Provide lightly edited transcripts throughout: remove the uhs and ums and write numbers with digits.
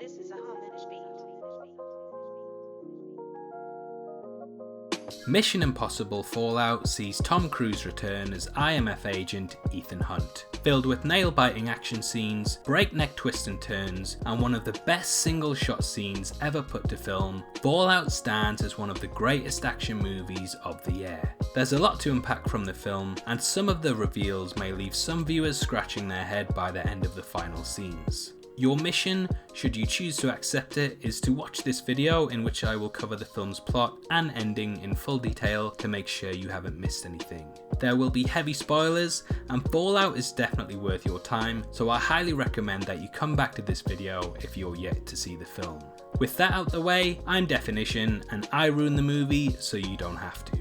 This is a Homage beat. Mission Impossible Fallout sees Tom Cruise return as IMF agent Ethan Hunt. Filled with nail-biting action scenes, breakneck twists and turns, and one of the best single-shot scenes ever put to film, Fallout stands as one of the greatest action movies of the year. There's a lot to unpack from the film, and some of the reveals may leave some viewers scratching their head by the end of the final scenes. Your mission, should you choose to accept it, is to watch this video in which I will cover the film's plot and ending in full detail to make sure you haven't missed anything. There will be heavy spoilers, and Fallout is definitely worth your time, so I highly recommend that you come back to this video if you're yet to see the film. With that out the way, I'm Deffinition, and I ruin the movie so you don't have to.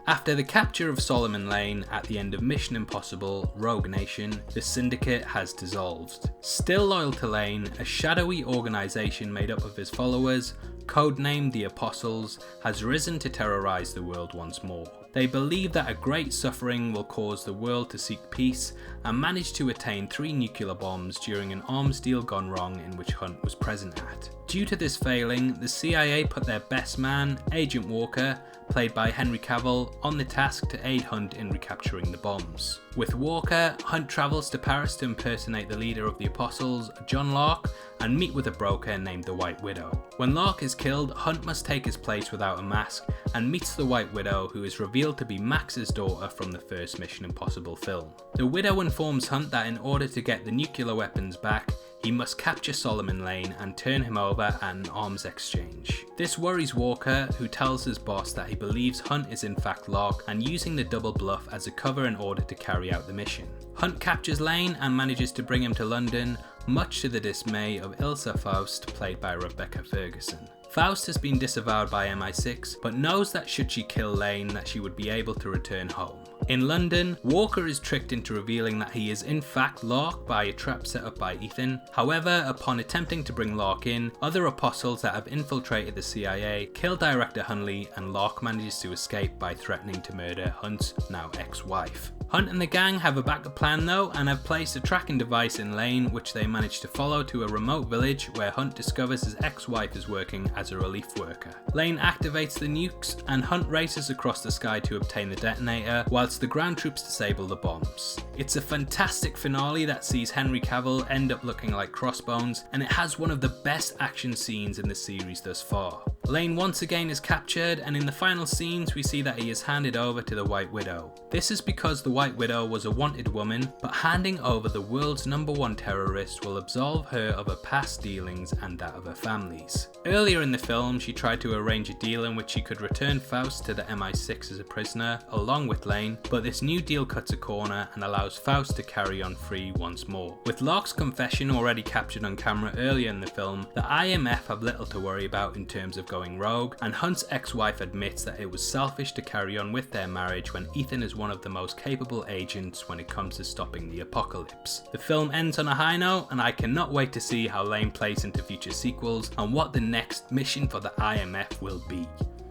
After the capture of Solomon Lane at the end of Mission Impossible Rogue Nation, the Syndicate has dissolved. Still loyal to Lane, a shadowy organisation made up of his followers, codenamed the Apostles, has risen to terrorise the world once more. They believe that a great suffering will cause the world to seek peace and managed to attain 3 nuclear bombs during an arms deal gone wrong in which Hunt was present at. Due to this failing, the CIA put their best man, Agent Walker, played by Henry Cavill, on the task to aid Hunt in recapturing the bombs. With Walker, Hunt travels to Paris to impersonate the leader of the Apostles, John Locke, and meet with a broker named the White Widow. When Locke is killed, Hunt must take his place without a mask and meets the White Widow, who is revealed to be Max's daughter from the first Mission Impossible film. The Widow informs Hunt that in order to get the nuclear weapons back, he must capture Solomon Lane and turn him over at an arms exchange. This worries Walker, who tells his boss that he believes Hunt is in fact Locke and using the double bluff as a cover in order to carry out the mission. Hunt captures Lane and manages to bring him to London, much to the dismay of Ilsa Faust, played by Rebecca Ferguson. Faust has been disavowed by MI6, but knows that should she kill Lane that she would be able to return home. In London, Walker is tricked into revealing that he is in fact Locke by a trap set up by Ethan. However, upon attempting to bring Locke in, other apostles that have infiltrated the CIA kill Director Hunley, and Locke manages to escape by threatening to murder Hunt's now ex-wife. Hunt and the gang have a backup plan though, and have placed a tracking device in Lane which they manage to follow to a remote village where Hunt discovers his ex-wife is working as a relief worker. Lane activates the nukes and Hunt races across the sky to obtain the detonator, whilst the ground troops disable the bombs. It's a fantastic finale that sees Henry Cavill end up looking like Crossbones, and it has one of the best action scenes in the series thus far. Lane once again is captured, and in the final scenes we see that he is handed over to the White Widow. This is because the White Widow was a wanted woman, but handing over the world's #1 terrorist will absolve her of her past dealings and that of her family's. Earlier in the film, she tried to arrange a deal in which she could return Faust to the MI6 as a prisoner, along with Lane, but this new deal cuts a corner and allows Faust to carry on free once more. With Locke's confession already captured on camera earlier in the film, the IMF have little to worry about in terms of going rogue, and Hunt's ex-wife admits that it was selfish to carry on with their marriage when Ethan is one of the most capable agents when it comes to stopping the apocalypse. The film ends on a high note, and I cannot wait to see how Lane plays into future sequels and what the next mission for the IMF will be.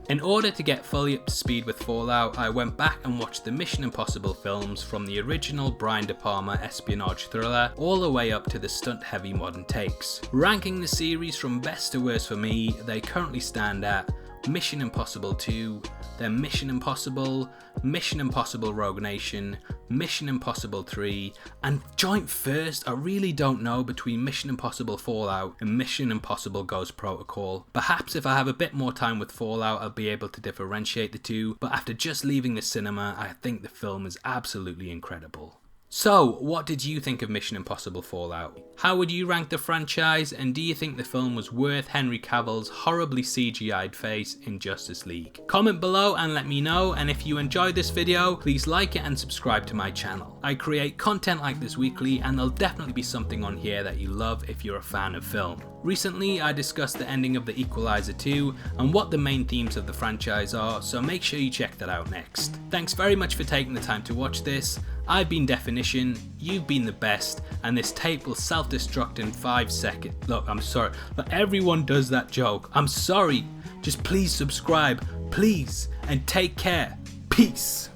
In order to get fully up to speed with Fallout, I went back and watched the Mission Impossible films from the original Brian De Palma espionage thriller all the way up to the stunt-heavy modern takes. Ranking the series from best to worst for me, they currently stand at Mission Impossible 2, then Mission Impossible Rogue Nation, Mission Impossible 3, and joint first, I really don't know, between Mission Impossible Fallout and Mission Impossible Ghost Protocol. Perhaps if I have a bit more time with Fallout I'll be able to differentiate the two, but after just leaving the cinema I think the film is absolutely incredible. So, what did you think of Mission Impossible Fallout? How would you rank the franchise, and do you think the film was worth Henry Cavill's horribly CGI'd face in Justice League? Comment below and let me know, and if you enjoyed this video, please like it and subscribe to my channel. I create content like this weekly, and there'll definitely be something on here that you love if you're a fan of film. Recently, I discussed the ending of The Equalizer 2 and what the main themes of the franchise are, so make sure you check that out next. Thanks very much for taking the time to watch this. I've been Deffinition, you've been the best, and this tape will self-destruct in 5 seconds. Look, I'm sorry, but everyone does that joke. I'm sorry. Just please subscribe, please, and take care. Peace.